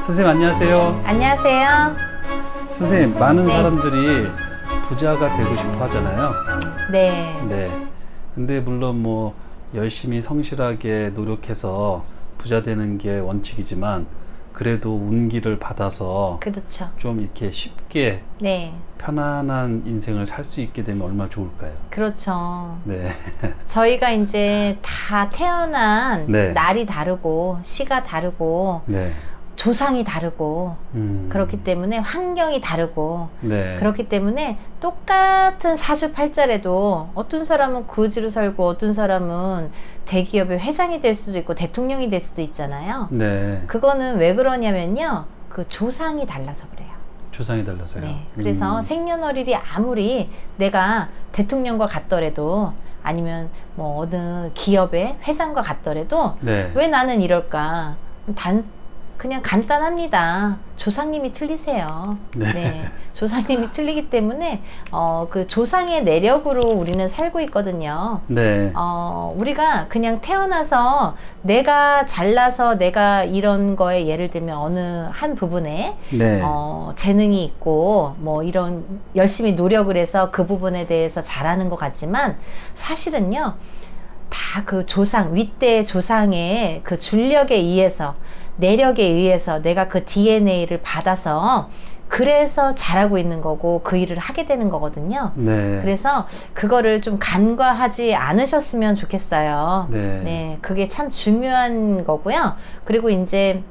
선생님 안녕하세요. 안녕하세요. 선생님, 많은 사람들이 부자가 되고 싶어 하잖아요. 네. 근데 물론 뭐 열심히 성실하게 노력해서 부자 되는 게 원칙이지만 그래도 운기를 받아서 그렇죠. 좀 이렇게 쉽게 편안한 인생을 살 수 있게 되면 얼마나 좋을까요? 그렇죠. 네. 저희가 이제 다 태어난 날이 다르고 시가 다르고 조상이 다르고 그렇기 때문에 환경이 다르고 그렇기 때문에 똑같은 사주팔자래도 어떤 사람은 거지로 살고 어떤 사람은 대기업의 회장이 될 수도 있고 대통령이 될 수도 있잖아요. 그거는 왜 그러냐면요, 그 조상이 달라서 그래요. 조상이 달라서요? 그래서 생년월일이 아무리 내가 대통령과 같더라도 아니면 뭐 어느 기업의 회장과 같더라도 왜 나는 이럴까? 그냥 간단합니다. 조상님이 틀리세요. 조상님이 틀리기 때문에 그 조상의 내력으로 우리는 살고 있거든요. 우리가 그냥 태어나서 내가 잘나서 내가 이런 거에 예를 들면 어느 한 부분에 재능이 있고 뭐 이런 열심히 노력을 해서 그 부분에 대해서 잘하는 것 같지만 사실은요, 다 그 조상, 윗대 조상의 그 줄력에 의해서 내력에 의해서 내가 그 DNA를 받아서 그래서 잘하고 있는 거고 그 일을 하게 되는 거거든요. 그래서 그거를 좀 간과하지 않으셨으면 좋겠어요. 그게 참 중요한 거고요. 그리고 이제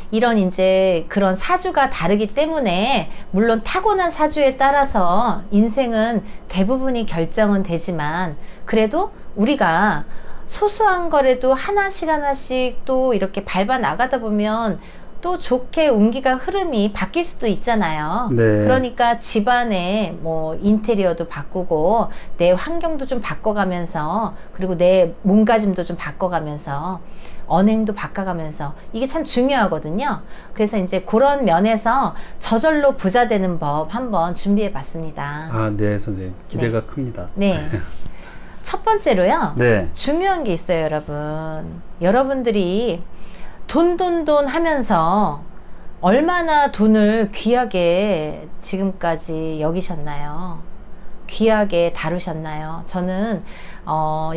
이런 이제 그런 사주가 다르기 때문에 물론 타고난 사주에 따라서 인생은 대부분이 결정은 되지만 그래도 우리가 소소한 거라도 하나씩 또 이렇게 밟아 나가다 보면 또 좋게 운기가 흐름이 바뀔 수도 있잖아요. 그러니까 집안의 뭐 인테리어도 바꾸고 내 환경도 좀 바꿔가면서 그리고 내 몸가짐도 좀 바꿔가면서 언행도 바꿔가면서 이게 참 중요하거든요. 그래서 이제 그런 면에서 저절로 부자 되는 법 한번 준비해 봤습니다. 네, 선생님. 기대가 큽니다. 첫 번째로요. 중요한 게 있어요, 여러분. 여러분들이 돈 하면서 얼마나 돈을 귀하게 지금까지 여기셨나요? 귀하게 다루셨나요? 저는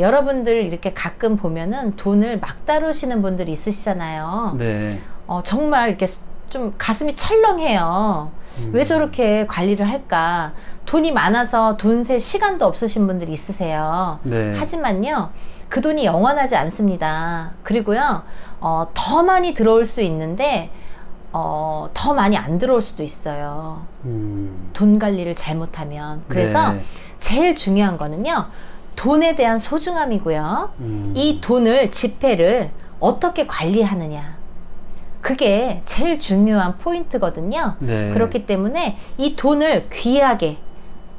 여러분들 이렇게 가끔 보면은 돈을 막 다루시는 분들이 있으시잖아요. 정말 이렇게 좀 가슴이 철렁해요. 왜 저렇게 관리를 할까? 돈이 많아서 돈 셀 시간도 없으신 분들이 있으세요. 하지만요, 그 돈이 영원하지 않습니다. 그리고요, 더 많이 들어올 수 있는데 더 많이 안 들어올 수도 있어요. 돈 관리를 잘못하면. 그래서 제일 중요한 거는요, 돈에 대한 소중함이고요. 이 돈을, 지폐를 어떻게 관리하느냐, 그게 제일 중요한 포인트거든요. 그렇기 때문에 이 돈을 귀하게,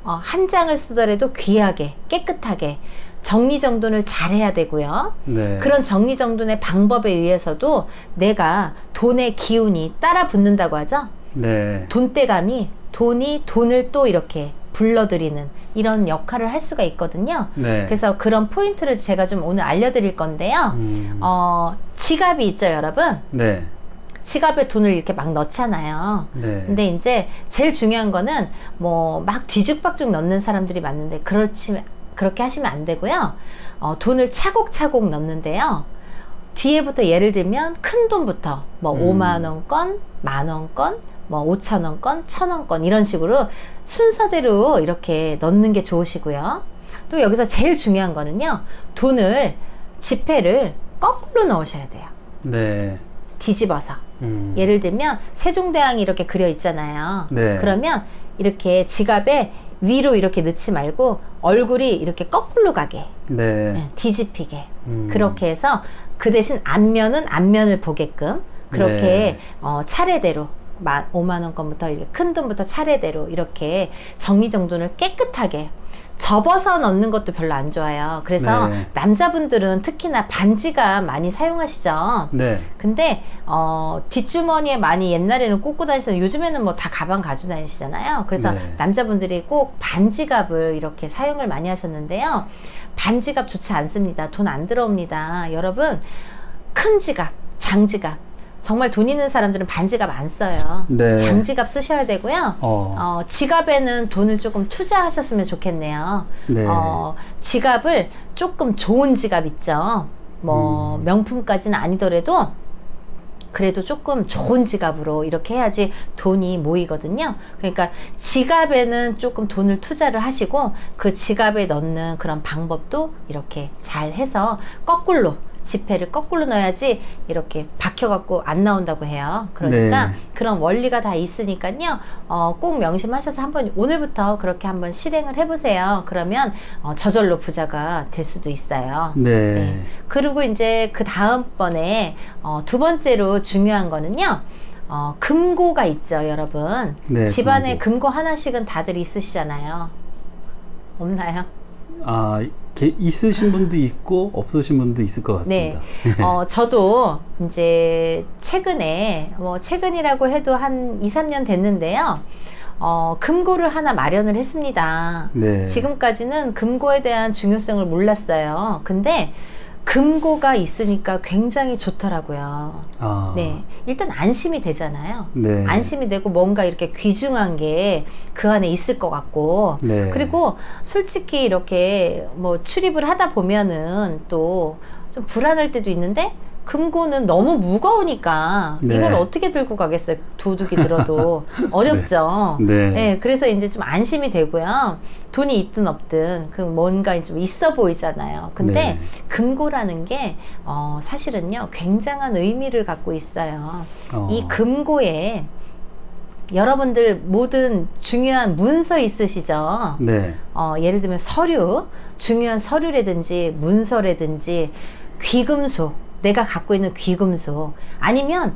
한 장을 쓰더라도 귀하게, 깨끗하게 정리정돈을 잘해야 되고요. 그런 정리정돈의 방법에 의해서도 내가 돈의 기운이 따라 붙는다고 하죠. 돈대감이 돈이 돈을 또 이렇게 불러들이는 이런 역할을 할 수가 있거든요. 그래서 그런 포인트를 제가 좀 오늘 알려드릴 건데요. 지갑이 있죠, 여러분? 지갑에 돈을 이렇게 막 넣잖아요. 근데 이제 제일 중요한 거는 뭐 막 뒤죽박죽 넣는 사람들이 많은데 그렇게 하시면 안 되고요. 돈을 차곡차곡 넣는데요. 뒤에부터 예를 들면 큰 돈부터 뭐 5만원권, 만원권, 뭐 5천원권, 1000원권 이런 식으로 순서대로 이렇게 넣는 게 좋으시고요. 또 여기서 제일 중요한 거는요, 돈을, 지폐를 거꾸로 넣으셔야 돼요. 뒤집어서. 예를 들면 세종대왕이 이렇게 그려 있잖아요. 그러면 이렇게 지갑에 위로 이렇게 넣지 말고 얼굴이 이렇게 거꾸로 가게, 뒤집히게, 그렇게 해서 그 대신 앞면은 앞면을 보게끔 그렇게 차례대로 5만원권부터 이렇게 큰 돈부터 차례대로 이렇게 정리정돈을 깨끗하게 접어서 넣는 것도 별로 안 좋아요. 그래서 남자분들은 특히나 반지갑 많이 사용하시죠. 근데 뒷주머니에 많이 옛날에는 꽂고 다니시는데 요즘에는 뭐 다 가방 가지고 다니시잖아요. 그래서 남자분들이 꼭 반지갑을 이렇게 사용을 많이 하셨는데요. 반지갑 좋지 않습니다. 돈 안 들어옵니다. 여러분, 큰 지갑, 장지갑. 정말 돈 있는 사람들은 반지갑 안 써요. 네. 장지갑 쓰셔야 되고요. 지갑에는 돈을 조금 투자하셨으면 좋겠네요. 네. 지갑을 조금 좋은 지갑 있죠. 뭐 명품까지는 아니더라도 그래도 조금 좋은 지갑으로 이렇게 해야지 돈이 모이거든요. 그러니까 지갑에는 조금 돈을 투자를 하시고 그 지갑에 넣는 그런 방법도 이렇게 잘 해서 거꾸로 지폐를 거꾸로 넣어야지 이렇게 박혀갖고 안 나온다고 해요. 그러니까 그런 원리가 다 있으니까요. 꼭 명심하셔서 한번 오늘부터 그렇게 한번 실행을 해보세요. 그러면 저절로 부자가 될 수도 있어요. 네. 그리고 이제 그 다음번에 두 번째로 중요한 거는요. 금고가 있죠, 여러분. 네, 집안에 금고 하나씩은 다들 있으시잖아요. 없나요? 있으신 분도 있고 없으신 분도 있을 것 같습니다. 네. 저도 이제 최근에 최근이라고 해도 한 2, 3년 됐는데요. 금고를 하나 마련을 했습니다. 네. 지금까지는 금고에 대한 중요성을 몰랐어요. 근데 금고가 있으니까 굉장히 좋더라고요. 네. 일단 안심이 되잖아요. 네. 안심이 되고 뭔가 이렇게 귀중한 게 그 안에 있을 것 같고. 네. 그리고 솔직히 이렇게 뭐 출입을 하다 보면은 또 좀 불안할 때도 있는데 금고는 너무 무거우니까 네. 이걸 어떻게 들고 가겠어요. 도둑이 들어도 어렵죠. 네. 네, 그래서 이제 좀 안심이 되고요. 돈이 있든 없든 그 뭔가 좀 있어 보이잖아요. 근데 네. 금고라는 게 사실은요 굉장한 의미를 갖고 있어요. 이 금고에 여러분들 모든 중요한 문서 있으시죠? 네. 예를 들면 서류, 중요한 서류라든지 문서라든지 귀금속, 내가 갖고 있는 귀금속, 아니면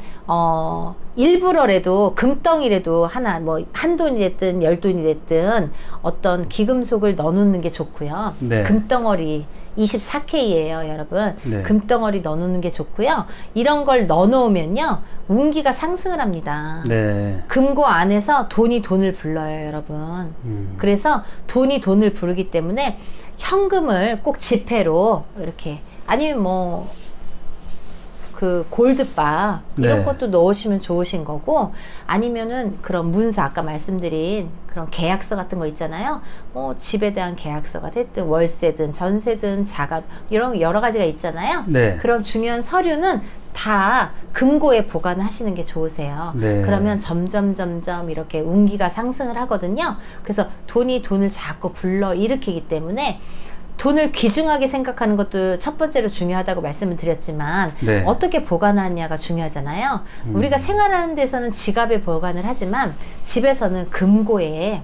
일부러라도 금덩이라도 하나, 뭐 한돈이 됐든 열돈이 됐든 어떤 귀금속을 넣어놓는 게 좋고요. 네. 금덩어리 24K예요, 여러분. 네. 금덩어리 넣어놓는 게 좋고요. 이런 걸 넣어놓으면요 운기가 상승을 합니다. 네. 금고 안에서 돈이 돈을 불러요, 여러분. 그래서 돈이 돈을 부르기 때문에 현금을 꼭 지폐로 이렇게, 아니면 뭐 그 골드바 이런 네. 것도 넣으시면 좋으신 거고, 아니면은 그런 문서, 아까 말씀드린 그런 계약서 같은 거 있잖아요. 집에 대한 계약서가 됐든 월세든 전세든 자가, 이런 여러 가지가 있잖아요. 네. 그런 중요한 서류는 다 금고에 보관하시는 게 좋으세요. 네. 그러면 점점 이렇게 운기가 상승을 하거든요. 그래서 돈이 돈을 자꾸 불러 일으키기 때문에 돈을 귀중하게 생각하는 것도 첫 번째로 중요하다고 말씀을 드렸지만 네. 어떻게 보관하느냐가 중요하잖아요. 우리가 생활하는 데서는 지갑에 보관을 하지만 집에서는 금고에,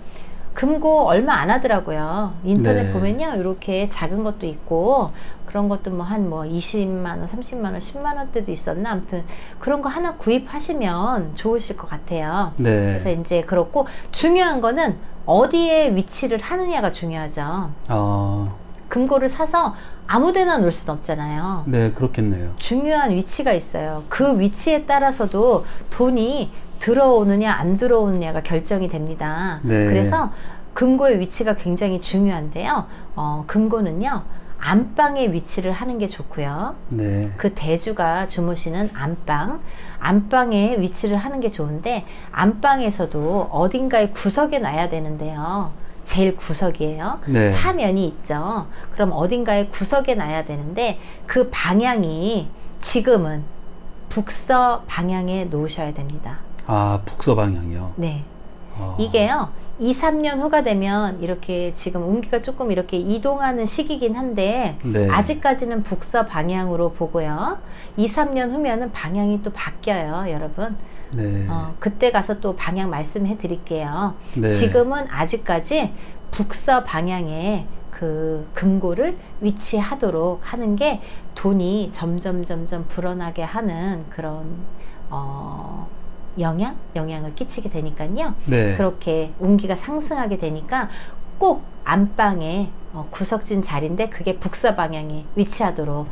금고 얼마 안 하더라고요. 인터넷 네. 보면요 이렇게 작은 것도 있고 그런 것도 뭐 한 20만원, 30만원, 10만원대도 있었나, 아무튼 그런 거 하나 구입하시면 좋으실 것 같아요. 네. 그래서 이제 그렇고, 중요한 거는 어디에 위치를 하느냐가 중요하죠. 금고를 사서 아무 데나 놓을 수는 없잖아요. 네, 그렇겠네요. 중요한 위치가 있어요. 그 위치에 따라서도 돈이 들어오느냐 안 들어오느냐가 결정이 됩니다. 네. 그래서 금고의 위치가 굉장히 중요한데요. 금고는요 안방에 위치를 하는 게 좋고요. 네. 그 대주가 주무시는 안방에 위치를 하는 게 좋은데, 안방에서도 어딘가에 구석에 놔야 되는데요. 제일 구석이에요. 네. 사면이 있죠. 그럼 어딘가에 구석에 놔야 되는데 그 방향이 지금은 북서 방향에 놓으셔야 됩니다. 북서 방향이요? 네. 이게요 2, 3년 후가 되면 이렇게 지금 운기가 조금 이렇게 이동하는 시기긴 한데 네. 아직까지는 북서 방향으로 보고요. 2, 3년 후면은 방향이 또 바뀌어요, 여러분. 네. 그때 가서 또 방향 말씀해 드릴게요. 네. 지금은 아직까지 북서 방향에 그 금고를 위치하도록 하는 게 돈이 점점 불어나게 하는 그런 영향을 끼치게 되니까요. 네. 그렇게 운기가 상승하게 되니까 꼭 안방에 구석진 자리인데 그게 북서 방향에 위치하도록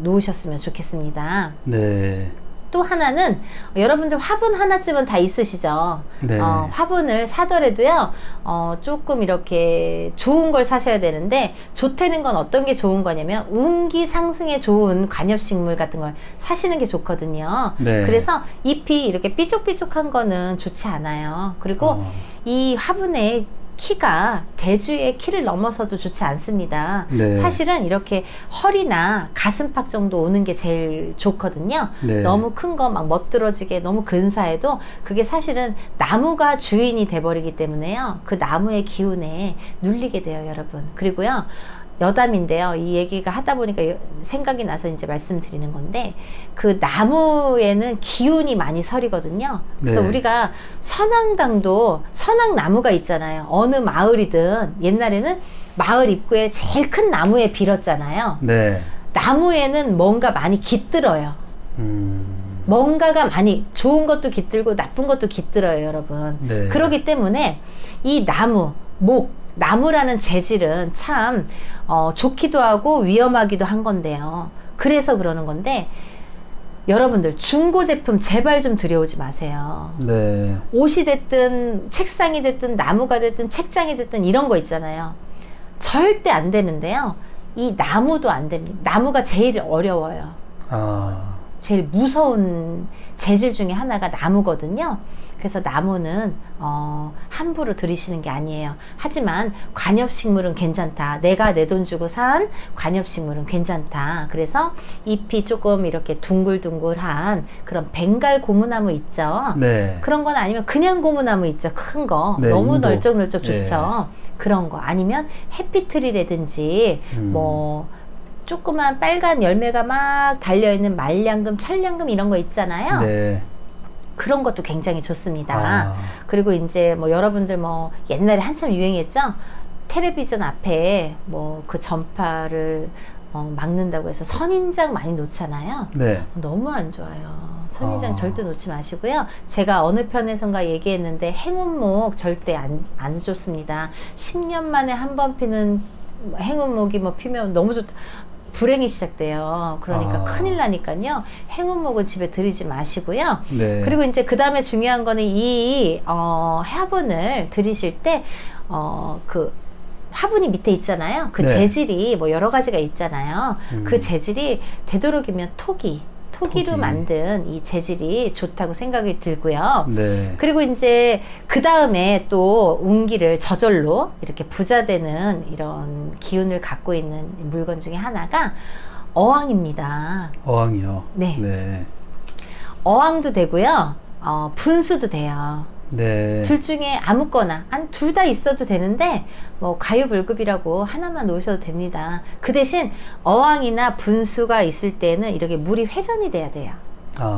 놓으셨으면 좋겠습니다. 네. 또 하나는 여러분들 화분 하나쯤은 다 있으시죠? 네. 화분을 사더라도요, 조금 이렇게 좋은 걸 사셔야 되는데, 좋다는 건 어떤 게 좋은 거냐면, 운기 상승에 좋은 관엽식물 같은 걸 사시는 게 좋거든요. 네. 그래서 잎이 이렇게 삐죽삐죽한 거는 좋지 않아요. 그리고 이 화분에 키가 대주의 키를 넘어서도 좋지 않습니다. 네. 사실은 이렇게 허리나 가슴팍 정도 오는 게 제일 좋거든요. 네. 너무 큰 거 막 멋들어지게 너무 근사해도 그게 사실은 나무가 주인이 돼버리기 때문에요. 그 나무의 기운에 눌리게 돼요, 여러분. 그리고요, 여담인데요. 이 얘기가 하다 보니까 생각이 나서 이제 말씀드리는 건데, 그 나무에는 기운이 많이 서리거든요. 그래서 네. 우리가 선앙당도 선앙나무가 있잖아요. 어느 마을이든 옛날에는 마을 입구에 제일 큰 나무에 빌었잖아요. 네. 나무에는 뭔가 많이 깃들어요. 뭔가가 많이 좋은 것도 깃들고 나쁜 것도 깃들어요, 여러분. 네. 그렇기 때문에 이 나무라는 재질은 참 좋기도 하고 위험하기도 한 건데요. 그래서 그러는 건데, 여러분들 중고 제품 제발 좀 들여오지 마세요. 네. 옷이 됐든 책상이 됐든 나무가 됐든 책장이 됐든 이런 거 있잖아요. 절대 안 되는데요. 이 나무도 안 됩니다. 나무가 제일 어려워요. 제일 무서운 재질 중에 하나가 나무거든요. 그래서 나무는 함부로 들이시는 게 아니에요. 하지만 관엽식물은 괜찮다. 내가 내 돈 주고 산 관엽식물은 괜찮다. 그래서 잎이 조금 이렇게 둥글둥글한 그런 벵갈 고무나무 있죠. 네. 그런 건 아니면 그냥 고무나무 있죠. 큰 거. 네, 너무 인도. 널쩍널쩍 좋죠. 네. 그런 거. 아니면 해피트리라든지 뭐 조그만 빨간 열매가 막 달려있는 말량금, 철량금 이런 거 있잖아요. 네. 그런 것도 굉장히 좋습니다. 그리고 이제 뭐 여러분들 뭐 옛날에 한참 유행했죠? 텔레비전 앞에 뭐 그 전파를 막는다고 해서 선인장 많이 놓잖아요. 네. 너무 안 좋아요. 선인장 절대 놓지 마시고요. 제가 어느 편에선가 얘기했는데 행운목 절대 안 좋습니다. 10년 만에 한 번 피는 행운목이 뭐 피면 너무 좋다. 불행이 시작돼요. 그러니까 큰일 나니까요. 행운목은 집에 들이지 마시고요. 네. 그리고 이제 그 다음에 중요한 거는 이 화분을 들이실 때 그 화분이 밑에 있잖아요. 그 네. 재질이 뭐 여러 가지가 있잖아요. 그 재질이 되도록이면 토기로 만든 이 재질이 좋다고 생각이 들고요. 네. 그리고 이제 그 다음에 또 운기를 저절로 이렇게 부자되는 이런 기운을 갖고 있는 물건 중에 하나가 어항입니다. 어항이요? 네. 네. 어항도 되고요. 분수도 돼요. 네. 둘 중에 아무거나 둘 다 있어도 되는데 뭐 가유불급이라고 하나만 놓으셔도 됩니다. 그 대신 어항이나 분수가 있을 때는 이렇게 물이 회전이 돼야 돼요.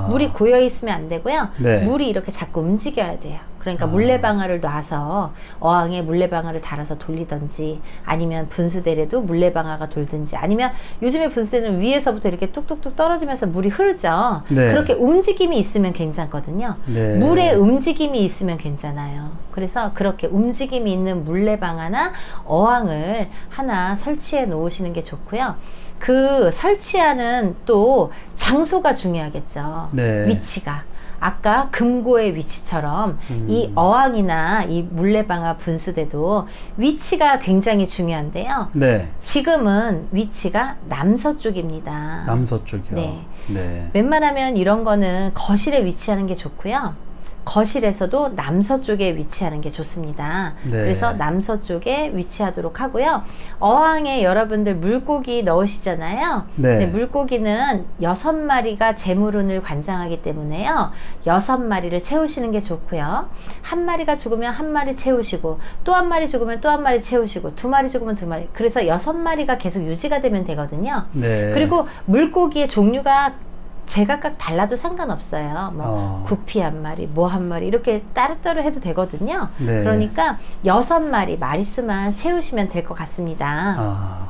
물이 고여 있으면 안 되고요. 네. 물이 이렇게 자꾸 움직여야 돼요. 그러니까 물레방아를 놔서 어항에 물레방아를 달아서 돌리든지, 아니면 분수대래도 물레방아가 돌든지, 아니면 요즘에 분수대는 위에서부터 이렇게 뚝뚝뚝 떨어지면서 물이 흐르죠. 네. 그렇게 움직임이 있으면 괜찮거든요. 네. 물에 움직임이 있으면 괜찮아요. 그래서 그렇게 움직임이 있는 물레방아나 어항을 하나 설치해 놓으시는 게 좋고요. 그 설치하는 또 장소가 중요하겠죠. 네. 위치가. 아까 금고의 위치처럼 이 어항이나 이 물레방아 분수대도 위치가 굉장히 중요한데요. 네. 지금은 위치가 남서쪽입니다. 남서쪽이요? 네. 네. 웬만하면 이런 거는 거실에 위치하는 게 좋고요. 거실에서도 남서쪽에 위치하는 게 좋습니다. 네. 그래서 남서쪽에 위치하도록 하고요. 어항에 여러분들 물고기 넣으시잖아요. 네. 네, 물고기는 6마리가 재물운을 관장하기 때문에요. 6마리를 채우시는 게 좋고요. 한 마리가 죽으면 한 마리 채우시고, 또 한 마리 죽으면 또 한 마리 채우시고, 2마리 죽으면 2마리. 그래서 6마리가 계속 유지가 되면 되거든요. 네. 그리고 물고기의 종류가 제각각 달라도 상관없어요. 뭐 구피 한 마리, 뭐 한 마리 이렇게 따로따로 해도 되거든요. 네. 그러니까 6마리 마리수만 채우시면 될 것 같습니다.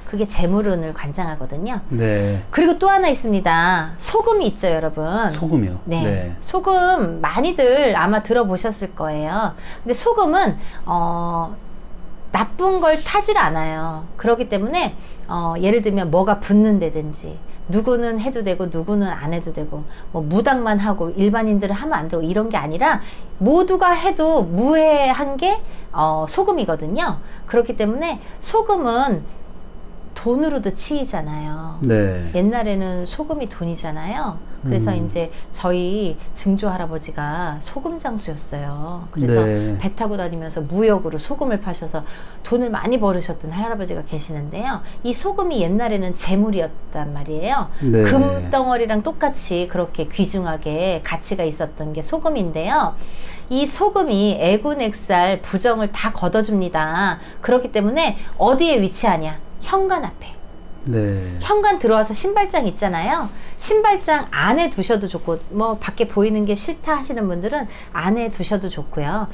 그게 재물운을 관장하거든요. 네. 그리고 또 하나 있습니다. 소금이 있죠, 여러분. 소금이요? 네. 네. 소금 많이들 아마 들어보셨을 거예요. 근데 소금은 나쁜 걸 타질 않아요. 그렇기 때문에 예를 들면 뭐가 붙는다든지 누구는 해도 되고 누구는 안 해도 되고 뭐 무당만 하고 일반인들은 하면 안 되고 이런 게 아니라 모두가 해도 무해한 게 소금이거든요. 그렇기 때문에 소금은 돈으로도 치이잖아요. 네. 옛날에는 소금이 돈이잖아요. 그래서 이제 저희 증조 할아버지가 소금 장수였어요. 그래서 네. 배 타고 다니면서 무역으로 소금을 파셔서 돈을 많이 벌으셨던 할아버지가 계시는데요. 이 소금이 옛날에는 재물이었단 말이에요. 네. 금덩어리랑 똑같이 그렇게 귀중하게 가치가 있었던 게 소금인데요. 이 소금이 애군액살 부정을 다 걷어줍니다. 그렇기 때문에 어디에 위치하냐? 현관 앞에. 네. 현관 들어와서 신발장 있잖아요. 신발장 안에 두셔도 좋고 뭐 밖에 보이는 게 싫다 하시는 분들은 안에 두셔도 좋고요.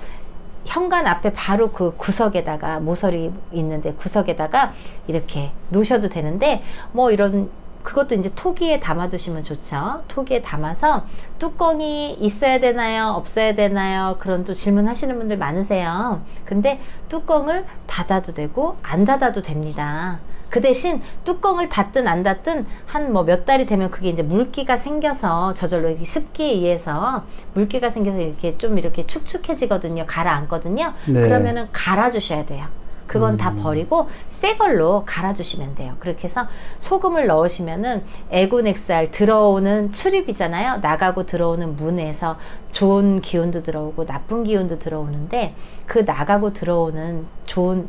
현관 앞에 바로 그 구석에다가 모서리 있는데 구석에다가 이렇게 놓으셔도 되는데 뭐 이런 그것도 이제 토기에 담아 두시면 좋죠. 토기에 담아서 뚜껑이 있어야 되나요? 없어야 되나요? 그런 또 질문하시는 분들 많으세요. 근데 뚜껑을 닫아도 되고 안 닫아도 됩니다. 그 대신 뚜껑을 닫든 안 닫든 한 뭐 몇 달이 되면 그게 이제 물기가 생겨서 저절로 이렇게 습기에 의해서 물기가 생겨서 이렇게 좀 이렇게 축축해지거든요. 가라앉거든요. 네. 그러면은 갈아주셔야 돼요. 그건 다 버리고 새 걸로 갈아주시면 돼요. 그렇게 해서 소금을 넣으시면은 애군액살 들어오는 출입이잖아요. 나가고 들어오는 문에서 좋은 기운도 들어오고 나쁜 기운도 들어오는데 그 나가고 들어오는 좋은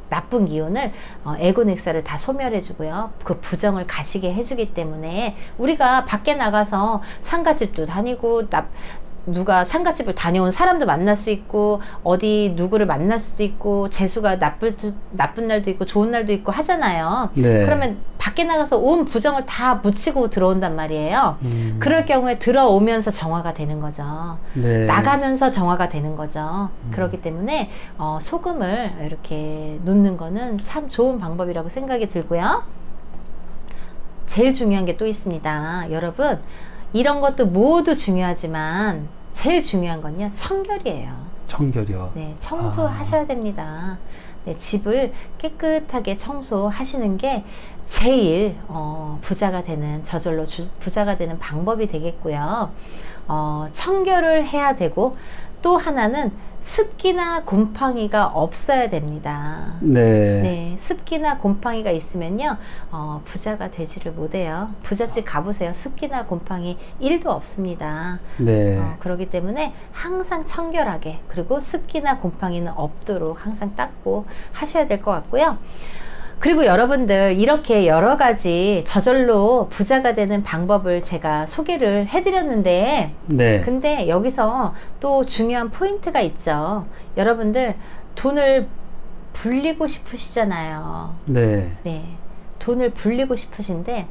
나쁜 기운을 애군액살을 다 소멸해 주고요. 그 부정을 가시게 해주기 때문에 우리가 밖에 나가서 상가집도 다니고 누가 상가집을 다녀온 사람도 만날 수 있고 어디 누구를 만날 수도 있고 재수가 나쁜 날도 있고 좋은 날도 있고 하잖아요. 네. 그러면 밖에 나가서 온 부정을 다 묻히고 들어온단 말이에요. 그럴 경우에 들어오면서 정화가 되는 거죠. 네. 나가면서 정화가 되는 거죠. 그렇기 때문에 소금을 이렇게 놓는 거는 참 좋은 방법이라고 생각이 들고요. 제일 중요한 게 또 있습니다. 여러분 이런 것도 모두 중요하지만 제일 중요한 건요 청결이에요. 청결이요? 네, 청소하셔야 됩니다. 네, 집을 깨끗하게 청소하시는 게 제일 부자가 되는 저절로 부자가 되는 방법이 되겠고요. 청결을 해야 되고 또 하나는 습기나 곰팡이가 없어야 됩니다. 네. 네, 습기나 곰팡이가 있으면요, 부자가 되지를 못해요. 부잣집 가보세요. 습기나 곰팡이 1도 없습니다. 네. 그렇기 때문에 항상 청결하게, 그리고 습기나 곰팡이는 없도록 항상 닦고 하셔야 될 것 같고요. 그리고 여러분들 이렇게 여러 가지 저절로 부자가 되는 방법을 제가 소개를 해드렸는데 네. 근데 여기서 또 중요한 포인트가 있죠. 여러분들 돈을 불리고 싶으시잖아요. 네. 네, 돈을 불리고 싶으신데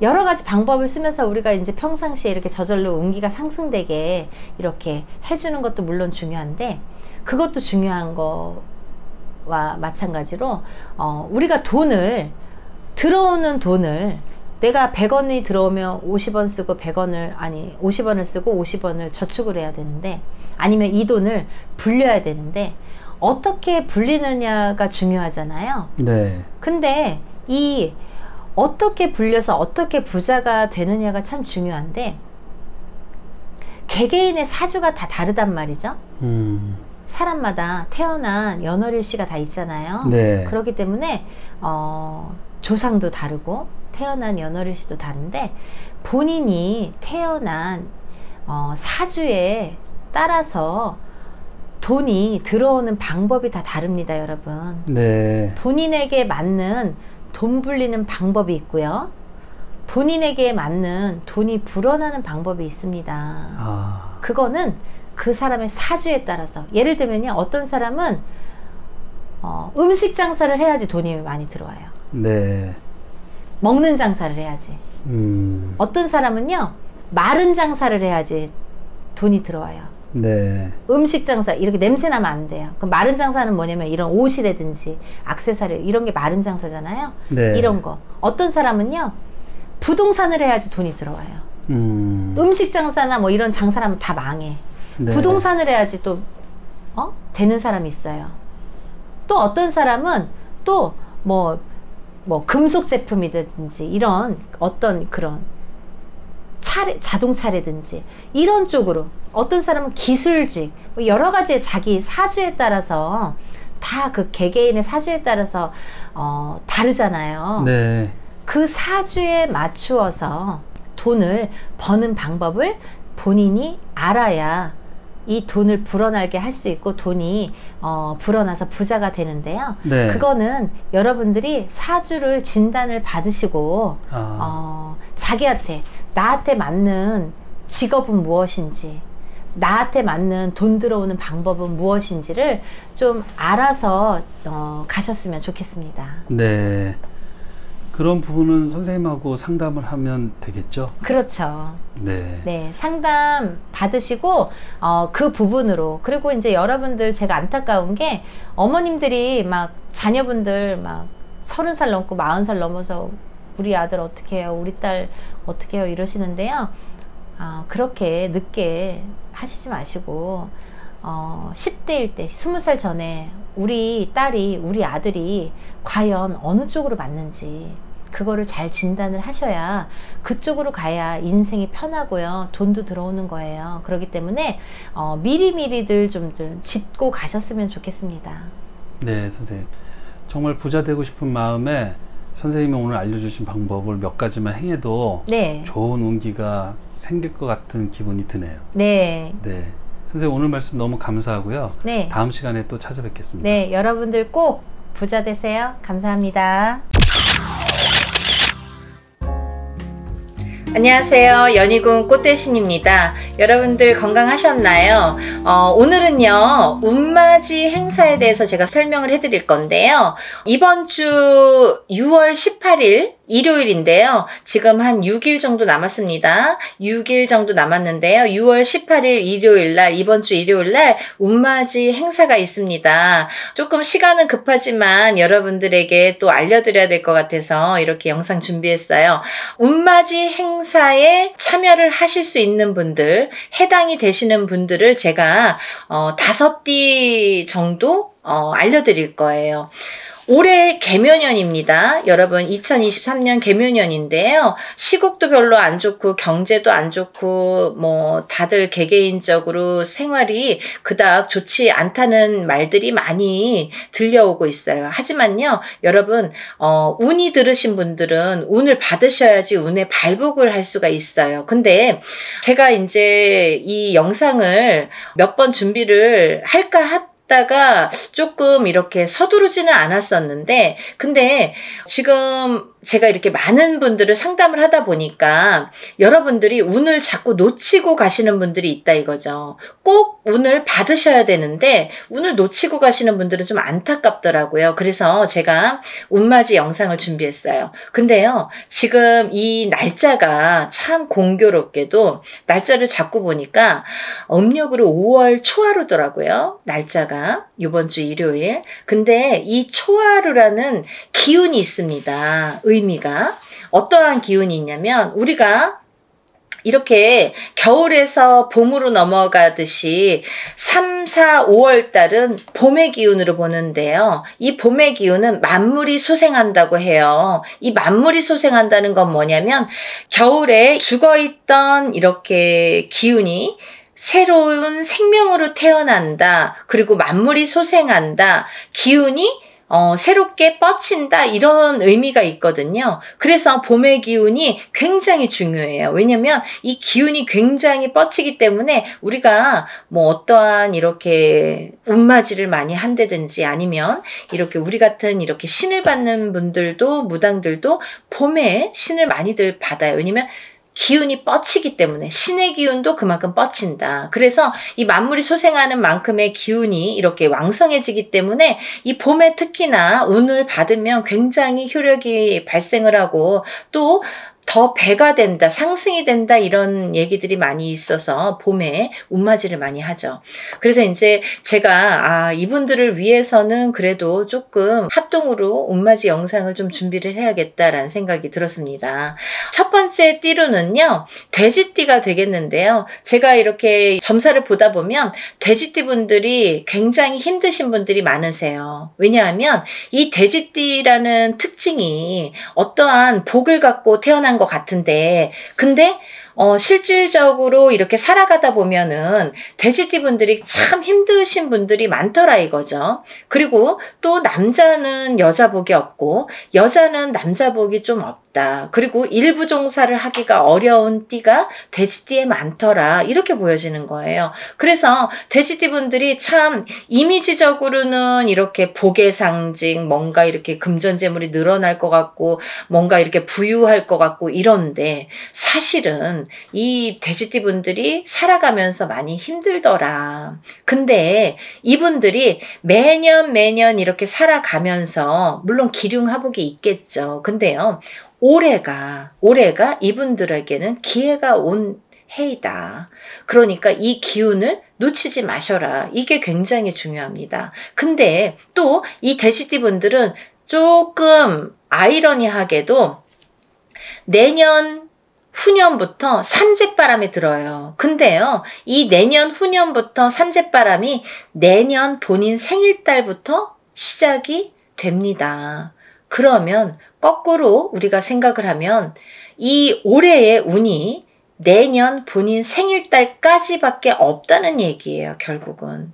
여러 가지 방법을 쓰면서 우리가 이제 평상시에 이렇게 저절로 운기가 상승되게 이렇게 해주는 것도 물론 중요한데 그것도 중요한 거와 마찬가지로 우리가 들어오는 돈을 내가 100원이 들어오면 50원 쓰고 50원을 쓰고 50원을 저축을 해야 되는데 아니면 이 돈을 불려야 되는데 어떻게 불리느냐가 중요하잖아요. 네. 근데 이 어떻게 불려서 어떻게 부자가 되느냐가 참 중요한데 개개인의 사주가 다 다르단 말이죠. 사람마다 태어난 연월일시가 다 있잖아요. 네. 그렇기 때문에 조상도 다르고 태어난 연월일시도 다른데 본인이 태어난 사주에 따라서 돈이 들어오는 방법이 다 다릅니다, 여러분. 네. 본인에게 맞는 돈 불리는 방법이 있고요. 본인에게 맞는 돈이 불어나는 방법이 있습니다. 그거는 그 사람의 사주에 따라서 예를 들면요 어떤 사람은 음식 장사를 해야지 돈이 많이 들어와요. 네. 먹는 장사를 해야지. 어떤 사람은요 마른 장사를 해야지 돈이 들어와요. 네. 음식 장사 이렇게 냄새 나면 안 돼요. 그럼 마른 장사는 뭐냐면 이런 옷이라든지 액세서리 이런 게 마른 장사잖아요. 네. 이런 거. 어떤 사람은요 부동산을 해야지 돈이 들어와요. 음식 장사나 뭐 이런 장사를 하면 다 망해. 네. 부동산을 해야지 또 되는 사람이 있어요. 또 어떤 사람은 또 뭐 금속 제품이든지 이런 어떤 그런 자동차라든지 이런 쪽으로, 어떤 사람은 기술직, 뭐 여러 가지 자기 사주에 따라서 다 그 개개인의 사주에 따라서 다르잖아요. 네. 그 사주에 맞추어서 돈을 버는 방법을 본인이 알아야 이 돈을 불어나게 할 수 있고 돈이 불어나서 부자가 되는데요. 네. 그거는 여러분들이 사주를 진단을 받으시고 자기한테, 나한테 맞는 직업은 무엇인지, 나한테 맞는 돈 들어오는 방법은 무엇인지를 좀 알아서 가셨으면 좋겠습니다. 네. 그런 부분은 선생님하고 상담을 하면 되겠죠? 그렇죠. 네. 네, 상담 받으시고 그 부분으로, 그리고 이제 여러분들 제가 안타까운 게 어머님들이 막 자녀분들 막 30살 넘고 40살 넘어서 우리 아들 어떻게 해요? 우리 딸 어떻게 해요? 이러시는데요. 그렇게 늦게 하시지 마시고 10대일 때, 20살 전에 우리 딸이, 우리 아들이 과연 어느 쪽으로 맞는지 그거를 잘 진단을 하셔야 그쪽으로 가야 인생이 편하고요, 돈도 들어오는 거예요. 그렇기 때문에 미리미리들 좀 짚고 가셨으면 좋겠습니다. 네, 선생님. 정말 부자 되고 싶은 마음에 선생님이 오늘 알려주신 방법을 몇 가지만 행해도 네. 좋은 운기가 생길 것 같은 기분이 드네요. 네. 네. 선생님 오늘 말씀 너무 감사하고요. 네. 다음 시간에 또 찾아뵙겠습니다. 네, 여러분들 꼭 부자 되세요. 감사합니다. 안녕하세요. 연희군 꽃대신입니다. 여러분들 건강하셨나요? 오늘은요, 운맞이 행사에 대해서 제가 설명을 해드릴 건데요. 이번 주 6월 18일 일요일인데요. 지금 한 6일 정도 남았습니다. 6일 정도 남았는데요. 6월 18일 일요일날, 이번 주 일요일날 운맞이 행사가 있습니다. 조금 시간은 급하지만 여러분들에게 또 알려드려야 될 것 같아서 이렇게 영상 준비했어요. 운맞이 행사에 참여를 하실 수 있는 분들, 해당이 되시는 분들을 제가 5띠 정도 알려드릴 거예요. 올해 개묘년입니다. 여러분 2023년 개묘년인데요. 시국도 별로 안 좋고 경제도 안 좋고 뭐 다들 개개인적으로 생활이 그닥 좋지 않다는 말들이 많이 들려오고 있어요. 하지만요, 여러분 운이 들으신 분들은 운을 받으셔야지 운의 발복을 할 수가 있어요. 근데 제가 이제 이 영상을 몇 번 준비를 할까 다가 조금 이렇게 서두르지는 않았었는데, 근데 지금 제가 이렇게 많은 분들을 상담을 하다 보니까 여러분들이 운을 자꾸 놓치고 가시는 분들이 있다 이거죠. 꼭 운을 받으셔야 되는데 운을 놓치고 가시는 분들은 좀 안타깝더라고요. 그래서 제가 운맞이 영상을 준비했어요. 근데요, 지금 이 날짜가 참 공교롭게도 날짜를 잡고 보니까 음력으로 5월 초하루더라고요. 날짜가 이번 주 일요일. 근데 이 초하루라는 기운이 있습니다. 의미가 어떠한 기운이 있냐면, 우리가 이렇게 겨울에서 봄으로 넘어가듯이 3, 4, 5월 달은 봄의 기운으로 보는데요. 이 봄의 기운은 만물이 소생한다고 해요. 이 만물이 소생한다는 건 뭐냐면, 겨울에 죽어있던 이렇게 기운이 새로운 생명으로 태어난다. 그리고 만물이 소생한다. 기운이 새롭게 뻗친다, 이런 의미가 있거든요. 그래서 봄의 기운이 굉장히 중요해요. 왜냐면 이 기운이 굉장히 뻗치기 때문에 우리가 뭐 어떠한 이렇게 운맞이를 많이 한다든지, 아니면 이렇게 우리 같은 이렇게 신을 받는 분들도, 무당들도 봄에 신을 많이들 받아요. 왜냐면 기운이 뻗치기 때문에, 신의 기운도 그만큼 뻗친다. 그래서 이 만물이 소생하는 만큼의 기운이 이렇게 왕성해지기 때문에 이 봄에 특히나 운을 받으면 굉장히 효력이 발생을 하고, 또 더 배가 된다, 상승이 된다 이런 얘기들이 많이 있어서 봄에 운맞이를 많이 하죠. 그래서 이제 제가 이분들을 위해서는 그래도 조금 합동으로 운맞이 영상을 좀 준비를 해야겠다라는 생각이 들었습니다. 첫 번째 띠로는요, 돼지띠가 되겠는데요. 제가 이렇게 점사를 보다 보면 돼지띠 분들이 굉장히 힘드신 분들이 많으세요. 왜냐하면 이 돼지띠라는 특징이 어떠한 복을 갖고 태어난 것 같은데, 근데 실질적으로 이렇게 살아가다 보면은 돼지띠 분들이 참 힘드신 분들이 많더라 이거죠. 그리고 또 남자는 여자 복이 없고 여자는 남자 복이 좀 없다. 그리고 일부 종사를 하기가 어려운 띠가 돼지띠에 많더라. 이렇게 보여지는 거예요. 그래서 돼지띠 분들이 참 이미지적으로는 이렇게 복의 상징, 뭔가 이렇게 금전재물이 늘어날 것 같고 뭔가 이렇게 부유할 것 같고 이런데, 사실은 이 돼지띠 분들이 살아가면서 많이 힘들더라. 근데 이분들이 매년 이렇게 살아가면서 물론 기륭하복이 있겠죠. 근데요, 올해가 이분들에게는 기회가 온 해이다. 그러니까 이 기운을 놓치지 마셔라. 이게 굉장히 중요합니다. 근데 또 이 돼지띠 분들은 조금 아이러니하게도 내년 후년부터 삼재바람이 들어요. 근데요, 이 내년 후년부터 삼재바람이 내년 본인 생일달부터 시작이 됩니다. 그러면 거꾸로 우리가 생각을 하면 이 올해의 운이 내년 본인 생일달까지밖에 없다는 얘기예요, 결국은.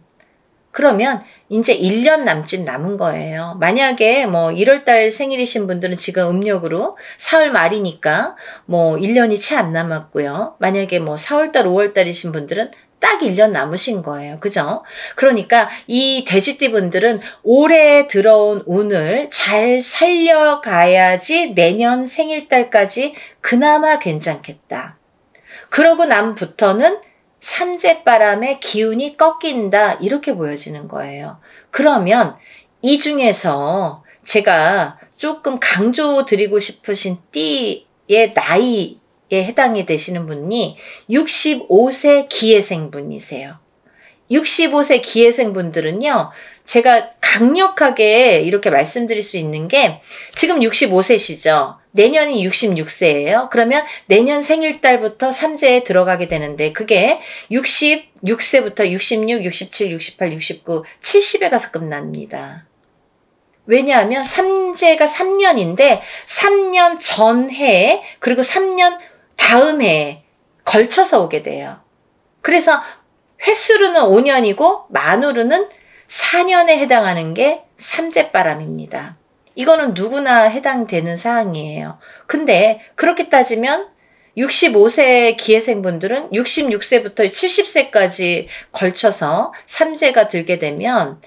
그러면 이제 1년 남짓 남은 거예요. 만약에 뭐 1월달 생일이신 분들은 지금 음력으로 4월 말이니까 뭐 1년이 채 안 남았고요. 만약에 뭐 4월달, 5월달이신 분들은 딱 1년 남으신 거예요. 그죠? 그러니까 이 돼지띠 분들은 올해 들어온 운을 잘 살려가야지 내년 생일달까지 그나마 괜찮겠다. 그러고 남부터는 삼재바람의 기운이 꺾인다, 이렇게 보여지는 거예요. 그러면 이 중에서 제가 조금 강조드리고 싶으신 띠의 나이에 해당이 되시는 분이 65세 기해생 분이세요. 65세 기해생 분들은요, 제가 강력하게 이렇게 말씀드릴 수 있는 게, 지금 65세시죠. 내년이 66세예요. 그러면 내년 생일달부터 삼재에 들어가게 되는데, 그게 66세부터 66, 67, 68, 69, 70에 가서 끝납니다. 왜냐하면 삼재가 3년인데 3년 전해에 그리고 3년 다음 해에 걸쳐서 오게 돼요. 그래서 횟수로는 5년이고 만으로는 4년에 해당하는 게 삼재바람입니다. 이거는 누구나 해당되는 사항이에요. 근데 그렇게 따지면 65세 기해생분들은 66세부터 70세까지 걸쳐서 삼재가 들게 되면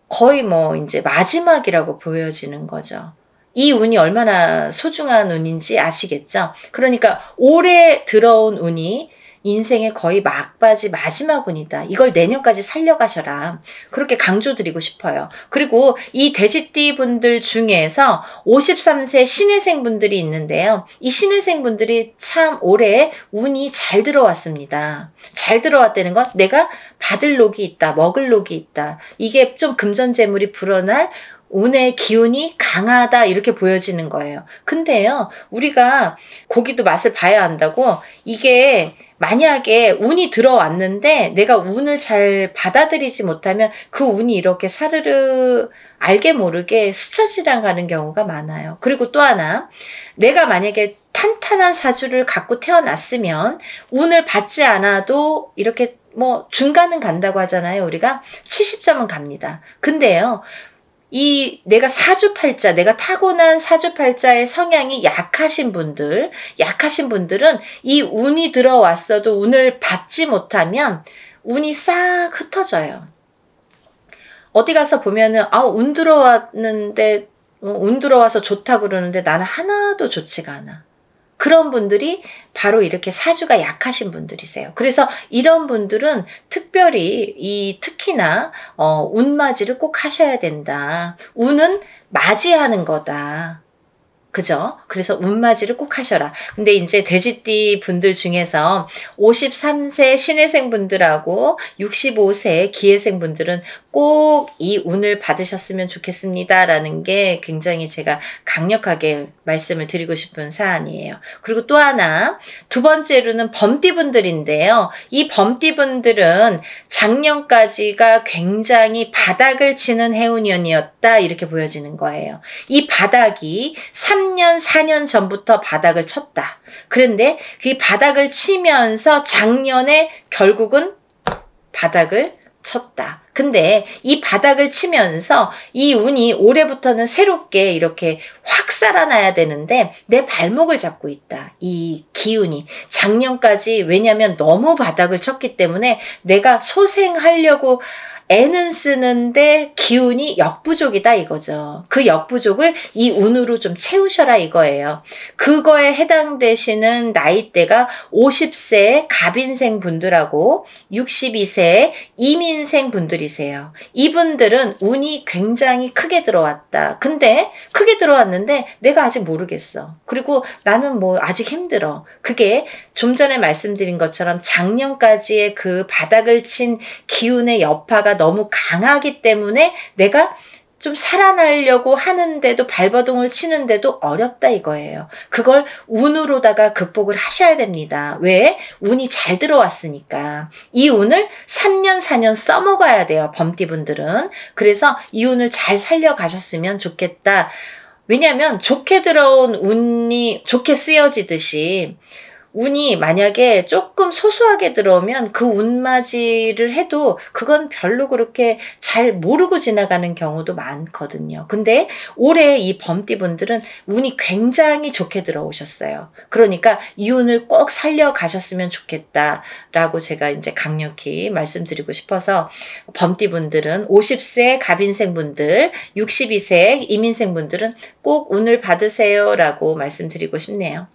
거의 뭐 이제 마지막이라고 보여지는 거죠. 이 운이 얼마나 소중한 운인지 아시겠죠? 그러니까 올해 들어온 운이 인생의 거의 막바지 마지막 운이다. 이걸 내년까지 살려가셔라. 그렇게 강조드리고 싶어요. 그리고 이 돼지띠 분들 중에서 53세 신해생 분들이 있는데요. 이 신해생 분들이 참 올해 운이 잘 들어왔습니다. 잘 들어왔다는 건 내가 받을 녹이 있다, 먹을 녹이 있다. 이게 좀 금전재물이 불어날 운의 기운이 강하다, 이렇게 보여지는 거예요. 근데요, 우리가 고기도 맛을 봐야 한다고, 이게 만약에 운이 들어왔는데 내가 운을 잘 받아들이지 못하면 그 운이 이렇게 사르르 알게 모르게 스쳐 지나가는 경우가 많아요. 그리고 또 하나, 내가 만약에 탄탄한 사주를 갖고 태어났으면 운을 받지 않아도 이렇게 뭐 중간은 간다고 하잖아요. 우리가 70점은 갑니다. 근데요, 내가 사주팔자, 내가 타고난 사주팔자의 성향이 약하신 분들은 이 운이 들어왔어도 운을 받지 못하면 운이 싹 흩어져요. 어디 가서 보면은, 운 들어왔는데, 운 들어와서 좋다고 그러는데 나는 하나도 좋지가 않아. 그런 분들이 바로 이렇게 사주가 약하신 분들이세요. 그래서 이런 분들은 특별히 특히나 운맞이를 꼭 하셔야 된다. 운은 맞이하는 거다. 그죠? 그래서 운맞이를 꼭 하셔라. 근데 이제 돼지띠 분들 중에서 53세 신해생 분들하고 65세 기해생 분들은 꼭 이 운을 받으셨으면 좋겠습니다. 라는 게 굉장히 제가 강력하게 말씀을 드리고 싶은 사안이에요. 그리고 또 하나, 두 번째로는 범띠 분들인데요. 이 범띠 분들은 작년까지가 굉장히 바닥을 치는 해운년이었다. 이렇게 보여지는 거예요. 이 바닥이 3년, 4년 전부터 바닥을 쳤다. 그런데 그 바닥을 치면서 작년에 결국은 바닥을 쳤다. 근데 이 바닥을 치면서 이 운이 올해부터는 새롭게 이렇게 확 살아나야 되는데 내 발목을 잡고 있다. 이 기운이. 작년까지 왜냐면 너무 바닥을 쳤기 때문에 내가 소생하려고 애는 쓰는데 기운이 역부족이다 이거죠. 그 역부족을 이 운으로 좀 채우셔라 이거예요. 그거에 해당되시는 나이대가 50세 갑인생 분들하고 62세 이민생 분들이세요. 이분들은 운이 굉장히 크게 들어왔다. 근데 크게 들어왔는데 내가 아직 모르겠어. 그리고 나는 뭐 아직 힘들어. 그게 좀 전에 말씀드린 것처럼 작년까지의 그 바닥을 친 기운의 여파가 너무 강하기 때문에 내가 좀 살아나려고 하는데도 발버둥을 치는데도 어렵다 이거예요. 그걸 운으로다가 극복을 하셔야 됩니다. 왜? 운이 잘 들어왔으니까. 이 운을 3년 4년 써먹어야 돼요. 범띠분들은. 그래서 이 운을 잘 살려가셨으면 좋겠다. 왜냐하면 좋게 들어온 운이 좋게 쓰여지듯이 운이 만약에 조금 소소하게 들어오면 그 운맞이를 해도 그건 별로 그렇게 잘 모르고 지나가는 경우도 많거든요. 근데 올해 이 범띠분들은 운이 굉장히 좋게 들어오셨어요. 그러니까 이 운을 꼭 살려가셨으면 좋겠다라고 제가 이제 강력히 말씀드리고 싶어서 범띠분들은 50세 갑인생분들, 62세 이민생분들은 꼭 운을 받으세요라고 말씀드리고 싶네요.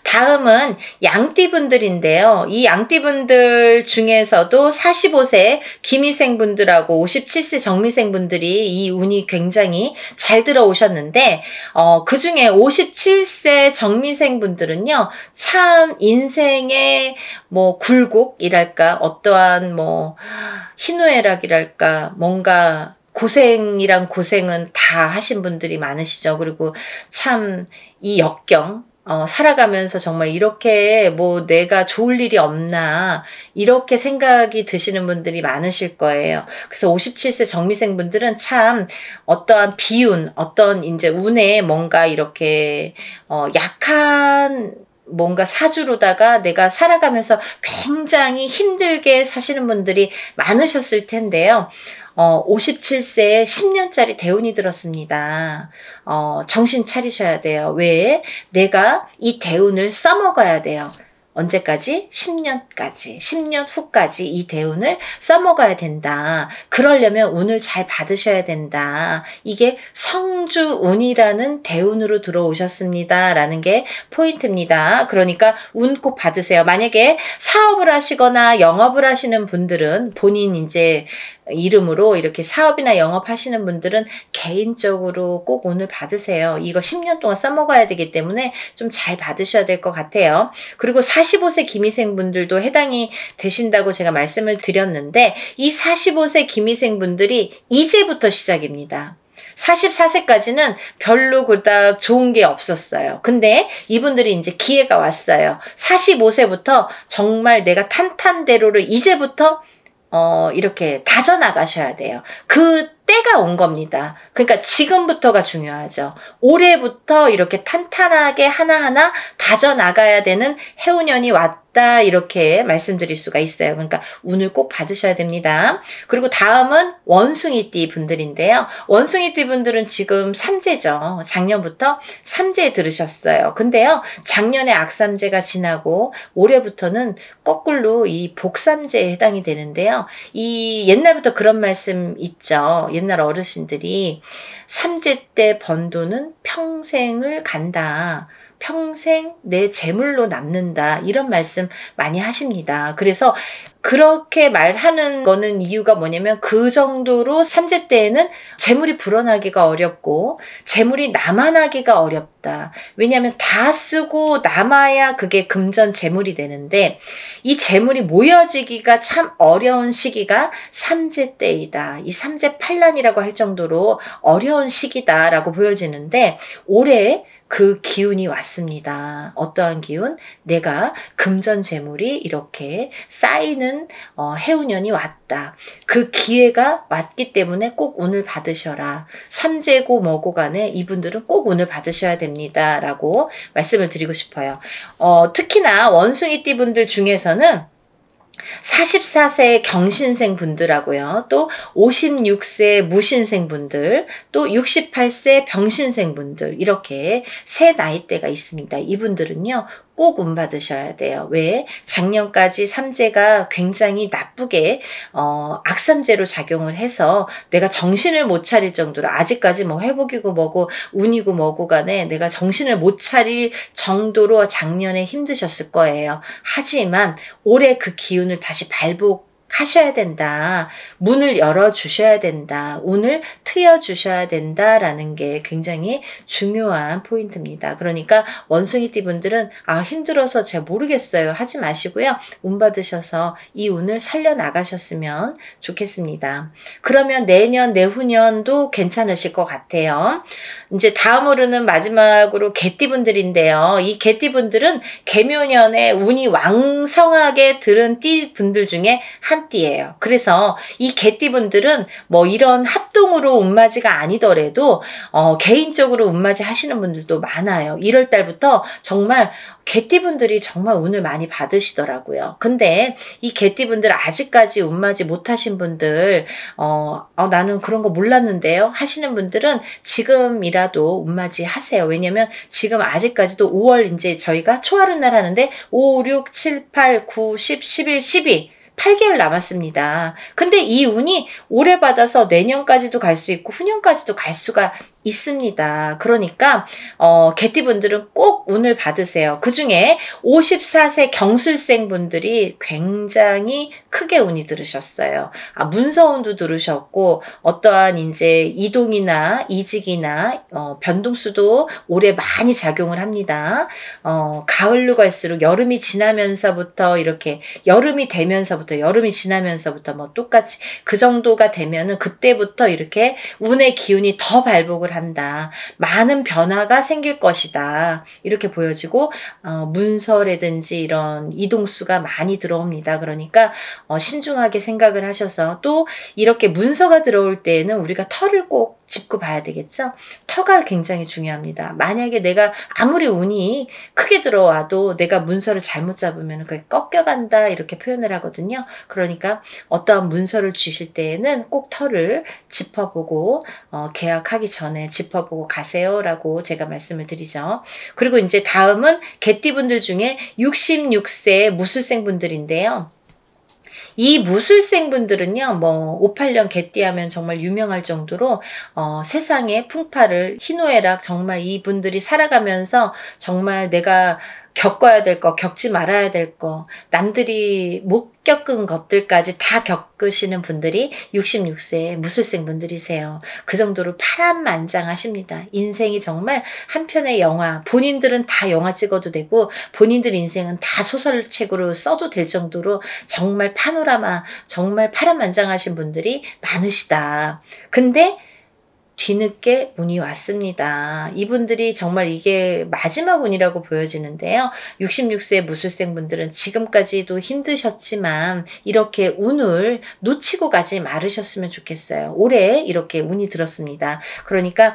다음은 양띠분들인데요. 이 양띠분들 중에서도 45세 기미생분들하고 57세 정미생분들이 이 운이 굉장히 잘 들어오셨는데 그 중에 57세 정미생분들은요. 참 인생의 뭐 굴곡이랄까 어떠한 뭐 희노애락이랄까 뭔가 고생이란 고생은 다 하신 분들이 많으시죠. 그리고 참 이 역경 살아가면서 정말 이렇게 뭐 내가 좋을 일이 없나 이렇게 생각이 드시는 분들이 많으실 거예요. 그래서 57세 정미생 분들은 참 어떠한 비운, 어떤 이제 운에 뭔가 이렇게 약한 뭔가 사주로다가 내가 살아가면서 굉장히 힘들게 사시는 분들이 많으셨을 텐데요. 57세에 10년짜리 대운이 들었습니다. 정신 차리셔야 돼요. 왜? 내가 이 대운을 써먹어야 돼요. 언제까지? 10년까지. 10년 후까지 이 대운을 써먹어야 된다. 그러려면 운을 잘 받으셔야 된다. 이게 성주운이라는 대운으로 들어오셨습니다. 라는 게 포인트입니다. 그러니까 운 꼭 받으세요. 만약에 사업을 하시거나 영업을 하시는 분들은 본인 이제 이름으로 이렇게 사업이나 영업하시는 분들은 개인적으로 꼭 운을 받으세요. 이거 10년 동안 써먹어야 되기 때문에 좀 잘 받으셔야 될 것 같아요. 그리고 45세 기미생 분들도 해당이 되신다고 제가 말씀을 드렸는데 이 45세 기미생 분들이 이제부터 시작입니다. 44세까지는 별로 그닥 좋은 게 없었어요. 근데 이분들이 이제 기회가 왔어요. 45세부터 정말 내가 탄탄대로를 이제부터 이렇게 다져나가셔야 돼요. 그 때가 온 겁니다. 그러니까 지금부터가 중요하죠. 올해부터 이렇게 탄탄하게 하나하나 다져나가야 되는 해운년이 왔다 이렇게 말씀드릴 수가 있어요. 그러니까 운을 꼭 받으셔야 됩니다. 그리고 다음은 원숭이띠 분들인데요. 원숭이띠 분들은 지금 삼재죠. 작년부터 삼재에 들으셨어요. 근데요. 작년에 악삼재가 지나고 올해부터는 거꾸로 이 복삼재에 해당이 되는데요. 이 옛날부터 그런 말씀 있죠. 옛날 어르신들이 삼재 때 번 돈은 평생을 간다. 평생 내 재물로 남는다. 이런 말씀 많이 하십니다. 그래서 그렇게 말하는 거는 이유가 뭐냐면 그 정도로 삼재 때에는 재물이 불어나기가 어렵고 재물이 남아나기가 어렵다. 왜냐하면 다 쓰고 남아야 그게 금전 재물이 되는데 이 재물이 모여지기가 참 어려운 시기가 삼재 때이다. 이 삼재팔란이라고 할 정도로 어려운 시기다라고 보여지는데 올해 그 기운이 왔습니다. 어떠한 기운? 내가 금전 재물이 이렇게 쌓이는 해운년이 왔다. 그 기회가 왔기 때문에 꼭 운을 받으셔라. 삼재고 뭐고 간에 이분들은 꼭 운을 받으셔야 됩니다. 라고 말씀을 드리고 싶어요. 특히나 원숭이띠 분들 중에서는 44세 경신생 분들하고요. 또 56세 무신생 분들, 또 68세 병신생 분들 이렇게 세 나이대가 있습니다. 이분들은요. 꼭 운 받으셔야 돼요. 왜? 작년까지 삼재가 굉장히 나쁘게 악삼재로 작용을 해서 내가 정신을 못 차릴 정도로 아직까지 뭐 회복이고 뭐고 운이고 뭐고 간에 내가 정신을 못 차릴 정도로 작년에 힘드셨을 거예요. 하지만 올해 그 기운을 다시 발복하셔야 된다. 문을 열어주셔야 된다. 운을 트여주셔야 된다라는 게 굉장히 중요한 포인트입니다. 그러니까 원숭이띠 분들은 힘들어서 잘 모르겠어요. 하지 마시고요. 운 받으셔서 이 운을 살려나가셨으면 좋겠습니다. 그러면 내년, 내후년도 괜찮으실 것 같아요. 이제 다음으로는 마지막으로 개띠 분들인데요. 이 개띠 분들은 개묘년에 운이 왕성하게 들은 띠 분들 중에 한 띠예요. 그래서 이 개띠 분들은 뭐 이런 합동으로 운맞이가 아니더라도 개인적으로 운맞이 하시는 분들도 많아요. 1월 달부터 정말 개띠분들이 정말 운을 많이 받으시더라고요. 근데 이 개띠분들 아직까지 운맞이 못하신 분들 나는 그런 거 몰랐는데요 하시는 분들은 지금이라도 운맞이 하세요. 왜냐면 지금 아직까지도 5월 이제 저희가 초하룻날 하는데 5, 6, 7, 8, 9, 10, 11, 12 8개월 남았습니다. 근데 이 운이 올해 받아서 내년까지도 갈 수 있고 후년까지도 갈 수가 있습니다. 그러니까 개띠분들은 꼭 운을 받으세요. 그 중에 54세 경술생 분들이 굉장히 크게 운이 들으셨어요. 문서운도 들으셨고 어떠한 이제 이동이나 이직이나 변동수도 올해 많이 작용을 합니다. 가을로 갈수록 여름이 지나면서부터 이렇게 여름이 되면서부터 여름이 지나면서부터 뭐 똑같이 그 정도가 되면은 그때부터 이렇게 운의 기운이 더 발복을 한다. 많은 변화가 생길 것이다. 이렇게 보여지고 문서라든지 이런 이동수가 많이 들어옵니다. 그러니까 신중하게 생각을 하셔서 또 이렇게 문서가 들어올 때에는 우리가 터를 꼭 짚고 봐야 되겠죠. 터가 굉장히 중요합니다. 만약에 내가 아무리 운이 크게 들어와도 내가 문서를 잘못 잡으면 그게 꺾여간다 이렇게 표현을 하거든요. 그러니까 어떠한 문서를 주실 때에는 꼭 터를 짚어보고 계약하기 전에 짚어보고 가세요라고 제가 말씀을 드리죠. 그리고 이제 다음은 개띠분들 중에 66세 무술생 분들인데요. 이 무술생 분들은요, 뭐 58년 개띠하면 정말 유명할 정도로 세상의 풍파를 희노애락 정말 이분들이 살아가면서 정말 내가 겪어야 될 거, 겪지 말아야 될 거, 남들이 못 겪은 것들까지 다 겪으시는 분들이 66세 무술생 분들이세요. 그 정도로 파란만장하십니다. 인생이 정말 한 편의 영화, 본인들은 다 영화 찍어도 되고 본인들 인생은 다 소설책으로 써도 될 정도로 정말 파노라마, 정말 파란만장하신 분들이 많으시다. 근데 뒤늦게 운이 왔습니다. 이분들이 정말 이게 마지막 운이라고 보여지는데요. 66세 무술생 분들은 지금까지도 힘드셨지만 이렇게 운을 놓치고 가지 말으셨으면 좋겠어요. 올해 이렇게 운이 들었습니다. 그러니까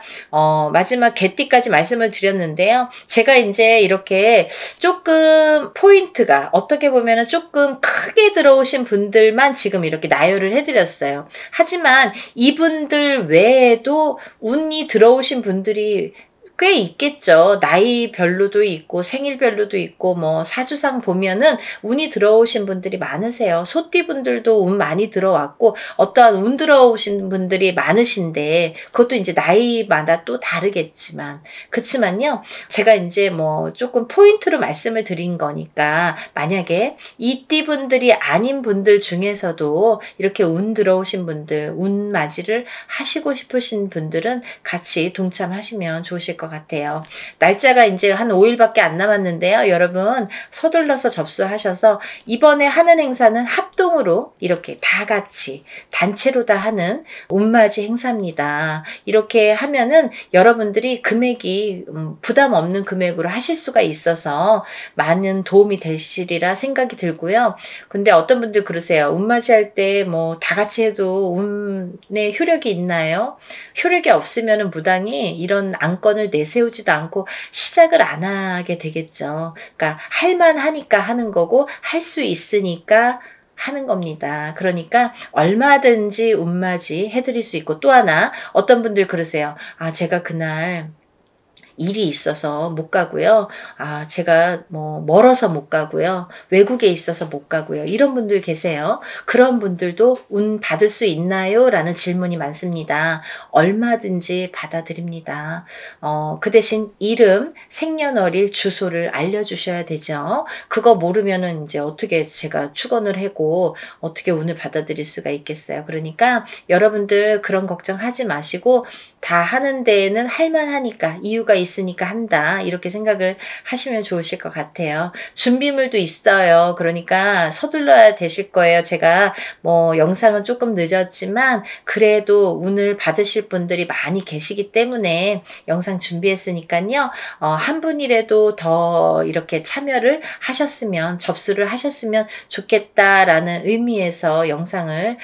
마지막 개띠까지 말씀을 드렸는데요. 제가 이제 이렇게 조금 포인트가 어떻게 보면 조금 크게 들어오신 분들만 지금 이렇게 나열을 해드렸어요. 하지만 이분들 외에도 운이 들어오신 분들이 꽤 있겠죠. 나이별로도 있고 생일별로도 있고 뭐 사주상 보면은 운이 들어오신 분들이 많으세요. 소띠분들도 운 많이 들어왔고 어떠한 운 들어오신 분들이 많으신데 그것도 이제 나이마다 또 다르겠지만 그렇지만요. 제가 이제 뭐 조금 포인트로 말씀을 드린 거니까 만약에 이 띠분들이 아닌 분들 중에서도 이렇게 운 들어오신 분들, 운 맞이를 하시고 싶으신 분들은 같이 동참하시면 좋으실 것 같아요. 날짜가 이제 한 5일밖에 안 남았는데요. 여러분 서둘러서 접수하셔서 이번에 하는 행사는 합동으로 이렇게 다 같이 단체로 다 하는 운맞이 행사입니다. 이렇게 하면은 여러분들이 금액이 부담 없는 금액으로 하실 수가 있어서 많은 도움이 되시리라 생각이 들고요. 근데 어떤 분들 그러세요. 운맞이 할 때 뭐 다 같이 해도 운에 효력이 있나요? 효력이 없으면 무당이 이런 안건을 내세우지도 않고 시작을 안 하게 되겠죠. 그러니까 할만하니까 하는 거고 할 수 있으니까 하는 겁니다. 그러니까 얼마든지 운맞이 해드릴 수 있고 또 하나 어떤 분들 그러세요. 아 제가 그날 일이 있어서 못 가고요. 아, 제가 뭐 멀어서 못 가고요. 외국에 있어서 못 가고요. 이런 분들 계세요. 그런 분들도 운 받을 수 있나요? 라는 질문이 많습니다. 얼마든지 받아드립니다. 그 대신 이름, 생년월일, 주소를 알려주셔야 되죠. 그거 모르면은 이제 어떻게 제가 축원을 하고 어떻게 운을 받아들일 수가 있겠어요. 그러니까 여러분들 그런 걱정하지 마시고 다 하는 데에는 할만하니까 이유가 있으니까 한다 이렇게 생각을 하시면 좋으실 것 같아요. 준비물도 있어요. 그러니까 서둘러야 되실 거예요. 제가 뭐 영상은 조금 늦었지만 그래도 운을 받으실 분들이 많이 계시기 때문에 영상 준비했으니까요. 한 분이라도 더 이렇게 참여를 하셨으면 접수를 하셨으면 좋겠다라는 의미에서 영상을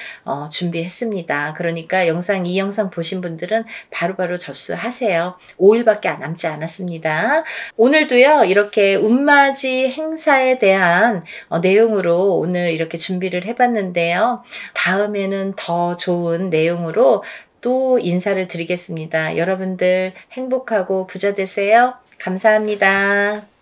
준비했습니다. 그러니까 이 영상 보신 분들은 바로바로 접수하세요. 5일밖에 남지 않았습니다. 오늘도요 이렇게 운맞이 행사에 대한 내용으로 오늘 이렇게 준비를 해봤는데요. 다음에는 더 좋은 내용으로 또 인사를 드리겠습니다. 여러분들 행복하고 부자 되세요. 감사합니다.